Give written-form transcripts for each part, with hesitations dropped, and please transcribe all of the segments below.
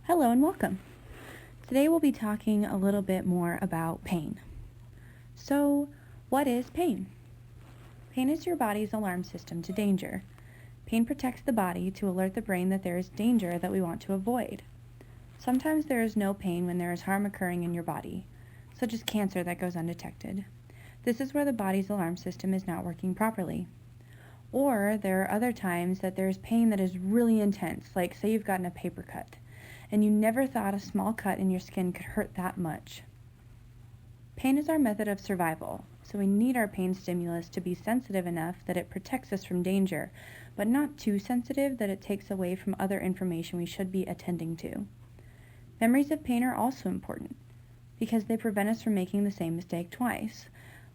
Hello and welcome. Today we'll be talking a little bit more about pain. So, what is pain? Pain is your body's alarm system to danger. Pain protects the body to alert the brain that there is danger that we want to avoid. Sometimes there is no pain when there is harm occurring in your body, such as cancer that goes undetected. This is where the body's alarm system is not working properly. Or there are other times that there is pain that is really intense, like say you've gotten a paper cut, and you never thought a small cut in your skin could hurt that much. Pain is our method of survival, so we need our pain stimulus to be sensitive enough that it protects us from danger, but not too sensitive that it takes away from other information we should be attending to. Memories of pain are also important, because they prevent us from making the same mistake twice.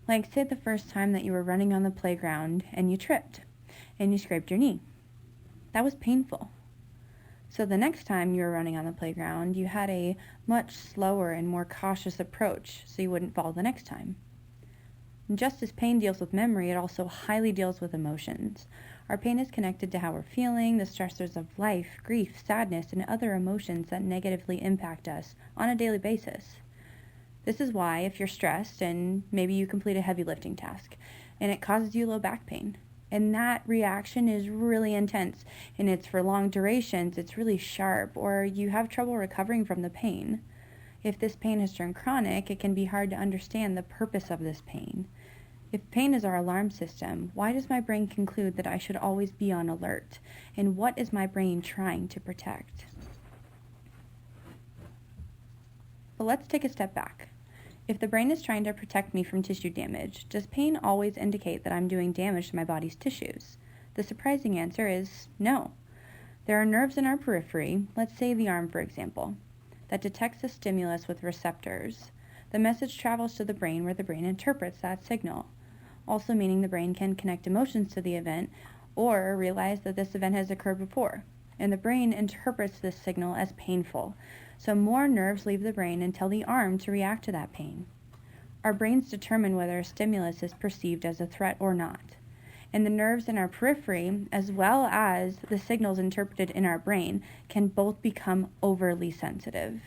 Like say the first time that you were running on the playground and you tripped, and you scraped your knee. That was painful. So the next time you were running on the playground, you had a much slower and more cautious approach so you wouldn't fall the next time. And just as pain deals with memory, it also highly deals with emotions. Our pain is connected to how we're feeling, the stressors of life, grief, sadness, and other emotions that negatively impact us on a daily basis. This is why if you're stressed and maybe you complete a heavy lifting task and it causes you low back pain, and that reaction is really intense, and it's for long durations, it's really sharp, or you have trouble recovering from the pain. If this pain has turned chronic, it can be hard to understand the purpose of this pain. If pain is our alarm system, why does my brain conclude that I should always be on alert? And what is my brain trying to protect? But let's take a step back. If the brain is trying to protect me from tissue damage, does pain always indicate that I'm doing damage to my body's tissues? The surprising answer is no. There are nerves in our periphery, let's say the arm for example, that detects a stimulus with receptors. The message travels to the brain where the brain interprets that signal, also meaning the brain can connect emotions to the event or realize that this event has occurred before, and the brain interprets this signal as painful. So more nerves leave the brain and tell the arm to react to that pain. Our brains determine whether a stimulus is perceived as a threat or not. And the nerves in our periphery, as well as the signals interpreted in our brain, can both become overly sensitive.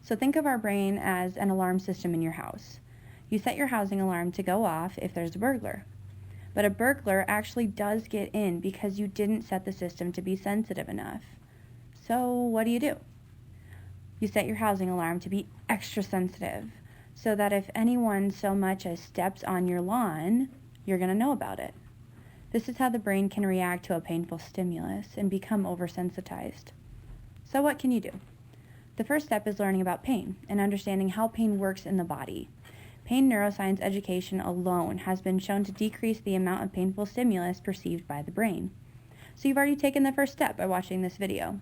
So think of our brain as an alarm system in your house. You set your housing alarm to go off if there's a burglar. But a burglar actually does get in because you didn't set the system to be sensitive enough. So what do? You set your housing alarm to be extra sensitive so that if anyone so much as steps on your lawn, you're going to know about it. This is how the brain can react to a painful stimulus and become oversensitized. So what can you do? The first step is learning about pain and understanding how pain works in the body. Pain neuroscience education alone has been shown to decrease the amount of painful stimulus perceived by the brain. So you've already taken the first step by watching this video.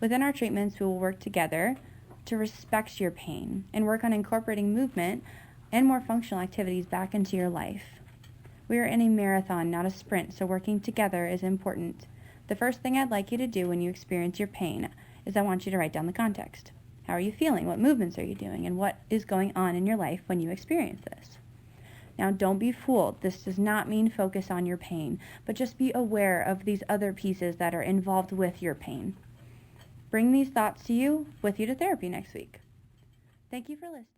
Within our treatments, we will work together to respect your pain and work on incorporating movement and more functional activities back into your life. We are in a marathon, not a sprint, so working together is important. The first thing I'd like you to do when you experience your pain is I want you to write down the context. How are you feeling? What movements are you doing? And what is going on in your life when you experience this? Now, don't be fooled. This does not mean focus on your pain, but just be aware of these other pieces that are involved with your pain. Bring these thoughts with you to therapy next week. Thank you for listening.